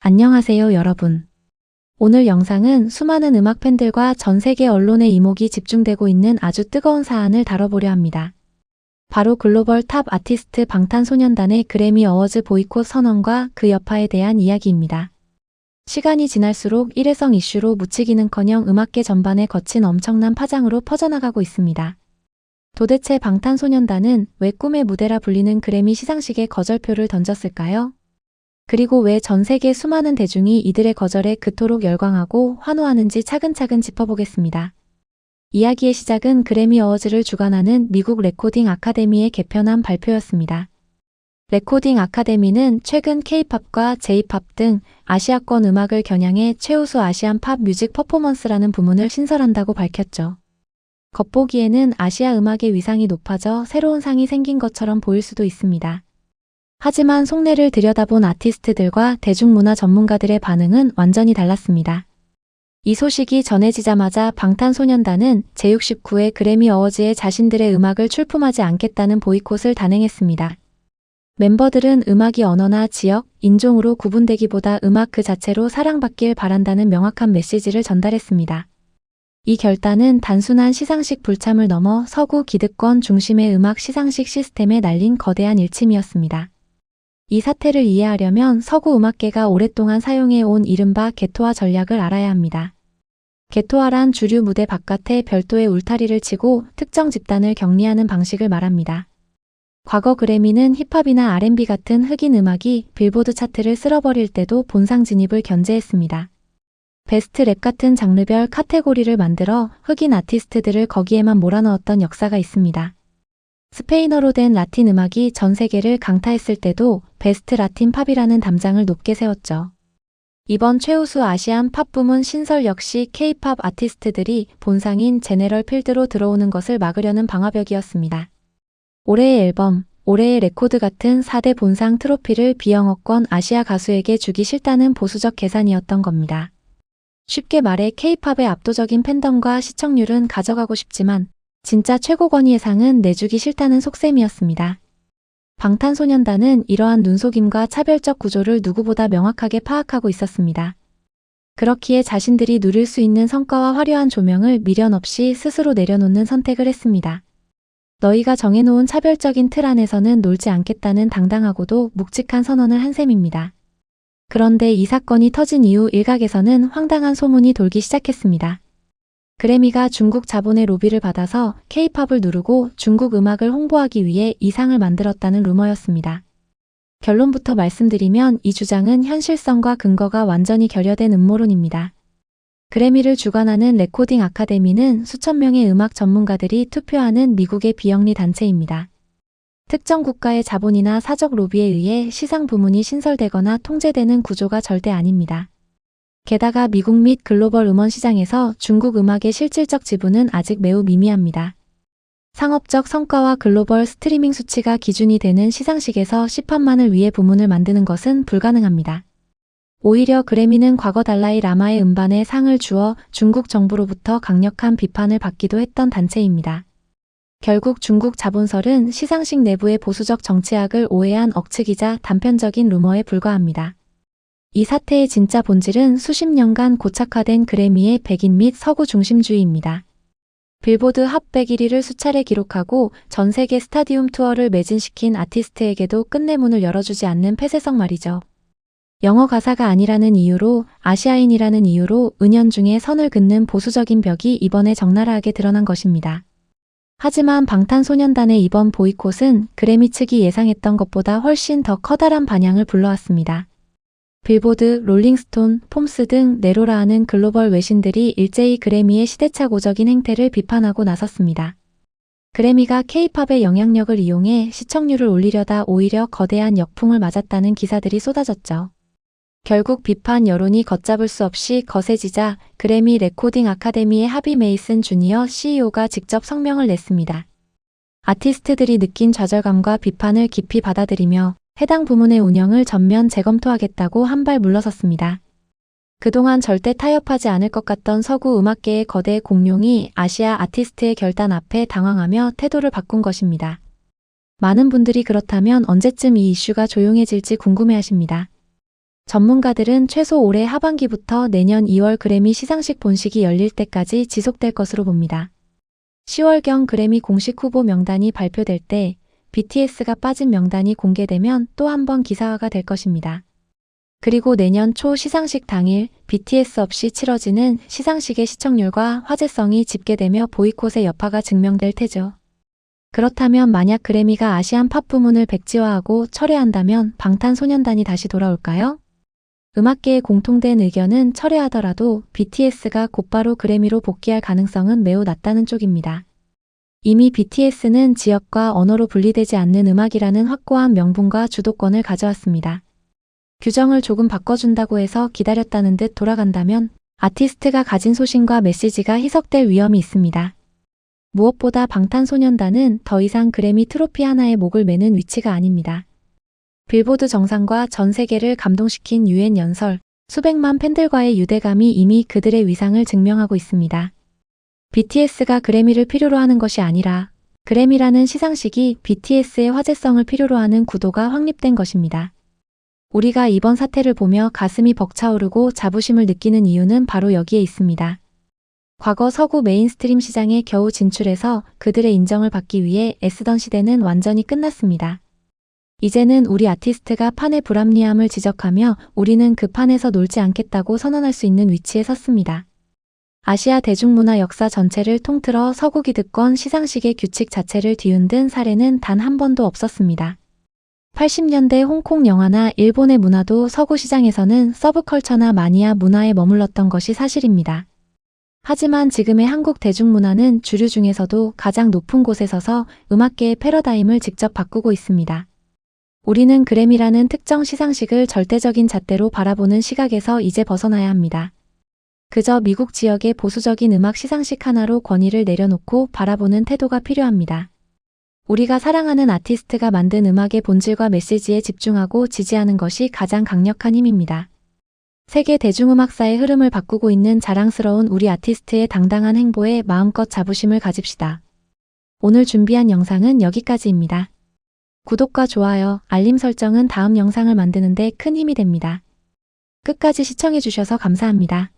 안녕하세요, 여러분. 오늘 영상은 수많은 음악 팬들과 전 세계 언론의 이목이 집중되고 있는 아주 뜨거운 사안을 다뤄보려 합니다. 바로 글로벌 탑 아티스트 방탄소년단의 그래미 어워즈 보이콧 선언과 그 여파에 대한 이야기입니다. 시간이 지날수록 일회성 이슈로 묻히기는커녕 음악계 전반에 거친 엄청난 파장으로 퍼져나가고 있습니다. 도대체 방탄소년단은 왜 꿈의 무대라 불리는 그래미 시상식에 거절표를 던졌을까요? 그리고 왜 전 세계 수많은 대중이 이들의 거절에 그토록 열광하고 환호하는지 차근차근 짚어보겠습니다. 이야기의 시작은 그래미 어워즈를 주관하는 미국 레코딩 아카데미의 개편한 발표였습니다. 레코딩 아카데미는 최근 K-팝과 J-팝 등 아시아권 음악을 겨냥해 최우수 아시안 팝 뮤직 퍼포먼스라는 부문을 신설한다고 밝혔죠. 겉보기에는 아시아 음악의 위상이 높아져 새로운 상이 생긴 것처럼 보일 수도 있습니다. 하지만 속내를 들여다본 아티스트들과 대중문화 전문가들의 반응은 완전히 달랐습니다. 이 소식이 전해지자마자 방탄소년단은 제69회 그래미 어워즈에 자신들의 음악을 출품하지 않겠다는 보이콧을 단행했습니다. 멤버들은 음악이 언어나 지역, 인종으로 구분되기보다 음악 그 자체로 사랑받길 바란다는 명확한 메시지를 전달했습니다. 이 결단은 단순한 시상식 불참을 넘어 서구 기득권 중심의 음악 시상식 시스템에 날린 거대한 일침이었습니다. 이 사태를 이해하려면 서구 음악계가 오랫동안 사용해온 이른바 개토화 전략을 알아야 합니다. 개토화란 주류 무대 바깥에 별도의 울타리를 치고 특정 집단을 격리하는 방식을 말합니다. 과거 그래미는 힙합이나 R&B 같은 흑인 음악이 빌보드 차트를 쓸어버릴 때도 본상 진입을 견제했습니다. 베스트 랩 같은 장르별 카테고리를 만들어 흑인 아티스트들을 거기에만 몰아넣었던 역사가 있습니다. 스페인어로 된 라틴 음악이 전 세계를 강타했을 때도 베스트 라틴 팝이라는 담장을 높게 세웠죠. 이번 최우수 아시안 팝 부문 신설 역시 K-팝 아티스트들이 본상인 제네럴 필드로 들어오는 것을 막으려는 방화벽이었습니다. 올해의 앨범, 올해의 레코드 같은 4대 본상 트로피를 비영어권 아시아 가수에게 주기 싫다는 보수적 계산이었던 겁니다. 쉽게 말해 K-팝의 압도적인 팬덤과 시청률은 가져가고 싶지만 진짜 최고권위의 상은 내주기 싫다는 속셈이었습니다. 방탄소년단은 이러한 눈속임과 차별적 구조를 누구보다 명확하게 파악하고 있었습니다. 그렇기에 자신들이 누릴 수 있는 성과와 화려한 조명을 미련 없이 스스로 내려놓는 선택을 했습니다. 너희가 정해놓은 차별적인 틀 안에서는 놀지 않겠다는 당당하고도 묵직한 선언을 한 셈입니다. 그런데 이 사건이 터진 이후 일각에서는 황당한 소문이 돌기 시작했습니다. 그래미가 중국 자본의 로비를 받아서 K-팝을 누르고 중국 음악을 홍보하기 위해 이 상을 만들었다는 루머였습니다. 결론부터 말씀드리면 이 주장은 현실성과 근거가 완전히 결여된 음모론입니다. 그래미를 주관하는 레코딩 아카데미는 수천 명의 음악 전문가들이 투표하는 미국의 비영리 단체입니다. 특정 국가의 자본이나 사적 로비에 의해 시상 부문이 신설되거나 통제되는 구조가 절대 아닙니다. 게다가 미국 및 글로벌 음원 시장에서 중국 음악의 실질적 지분은 아직 매우 미미합니다. 상업적 성과와 글로벌 스트리밍 수치가 기준이 되는 시상식에서 시판만을 위해 부문을 만드는 것은 불가능합니다. 오히려 그래미는 과거 달라이 라마의 음반에 상을 주어 중국 정부로부터 강력한 비판을 받기도 했던 단체입니다. 결국 중국 자본설은 시상식 내부의 보수적 정치학을 오해한 억측이자 단편적인 루머에 불과합니다. 이 사태의 진짜 본질은 수십 년간 고착화된 그래미의 백인 및 서구 중심주의입니다. 빌보드 핫 100 1위를 수차례 기록하고 전 세계 스타디움 투어를 매진시킨 아티스트에게도 끝내 문을 열어주지 않는 폐쇄성 말이죠. 영어 가사가 아니라는 이유로, 아시아인이라는 이유로 은연중에 선을 긋는 보수적인 벽이 이번에 적나라하게 드러난 것입니다. 하지만 방탄소년단의 이번 보이콧은 그래미 측이 예상했던 것보다 훨씬 더 커다란 반향을 불러왔습니다. 빌보드, 롤링스톤, 폼스 등 네로라 하는 글로벌 외신들이 일제히 그래미의 시대착오적인 행태를 비판하고 나섰습니다. 그래미가 K-팝의 영향력을 이용해 시청률을 올리려다 오히려 거대한 역풍을 맞았다는 기사들이 쏟아졌죠. 결국 비판 여론이 걷잡을 수 없이 거세지자 그래미 레코딩 아카데미의 하비 메이슨 주니어 CEO가 직접 성명을 냈습니다. 아티스트들이 느낀 좌절감과 비판을 깊이 받아들이며 해당 부문의 운영을 전면 재검토하겠다고 한 발 물러섰습니다. 그동안 절대 타협하지 않을 것 같던 서구 음악계의 거대 공룡이 아시아 아티스트의 결단 앞에 당황하며 태도를 바꾼 것입니다. 많은 분들이 그렇다면 언제쯤 이 이슈가 조용해질지 궁금해하십니다. 전문가들은 최소 올해 하반기부터 내년 2월 그래미 시상식 본식이 열릴 때까지 지속될 것으로 봅니다. 10월경 그래미 공식 후보 명단이 발표될 때 BTS가 빠진 명단이 공개되면 또 한 번 기사화가 될 것입니다. 그리고 내년 초 시상식 당일 BTS 없이 치러지는 시상식의 시청률과 화제성이 집계되며 보이콧의 여파가 증명될 테죠. 그렇다면 만약 그래미가 아시안 팝 부문을 백지화하고 철회한다면 방탄소년단이 다시 돌아올까요? 음악계의 공통된 의견은 철회하더라도 BTS가 곧바로 그래미로 복귀할 가능성은 매우 낮다는 쪽입니다. 이미 BTS는 지역과 언어로 분리되지 않는 음악이라는 확고한 명분과 주도권을 가져왔습니다. 규정을 조금 바꿔준다고 해서 기다렸다는 듯 돌아간다면 아티스트가 가진 소신과 메시지가 희석될 위험이 있습니다. 무엇보다 방탄소년단은 더 이상 그래미 트로피 하나에 목을 매는 위치가 아닙니다. 빌보드 정상과 전 세계를 감동시킨 유엔 연설, 수백만 팬들과의 유대감이 이미 그들의 위상을 증명하고 있습니다. BTS가 그래미를 필요로 하는 것이 아니라 그래미라는 시상식이 BTS의 화제성을 필요로 하는 구도가 확립된 것입니다. 우리가 이번 사태를 보며 가슴이 벅차오르고 자부심을 느끼는 이유는 바로 여기에 있습니다. 과거 서구 메인스트림 시장에 겨우 진출해서 그들의 인정을 받기 위해 애쓰던 시대는 완전히 끝났습니다. 이제는 우리 아티스트가 판의 불합리함을 지적하며 우리는 그 판에서 놀지 않겠다고 선언할 수 있는 위치에 섰습니다. 아시아 대중문화 역사 전체를 통틀어 서구 기득권 시상식의 규칙 자체를 뒤흔든 사례는 단 한 번도 없었습니다. 80년대 홍콩 영화나 일본의 문화도 서구 시장에서는 서브컬처나 마니아 문화에 머물렀던 것이 사실입니다. 하지만 지금의 한국 대중문화는 주류 중에서도 가장 높은 곳에 서서 음악계의 패러다임을 직접 바꾸고 있습니다. 우리는 그래미라는 특정 시상식을 절대적인 잣대로 바라보는 시각에서 이제 벗어나야 합니다. 그저 미국 지역의 보수적인 음악 시상식 하나로 권위를 내려놓고 바라보는 태도가 필요합니다. 우리가 사랑하는 아티스트가 만든 음악의 본질과 메시지에 집중하고 지지하는 것이 가장 강력한 힘입니다. 세계 대중음악사의 흐름을 바꾸고 있는 자랑스러운 우리 아티스트의 당당한 행보에 마음껏 자부심을 가집시다. 오늘 준비한 영상은 여기까지입니다. 구독과 좋아요, 알림 설정은 다음 영상을 만드는 데 큰 힘이 됩니다. 끝까지 시청해주셔서 감사합니다.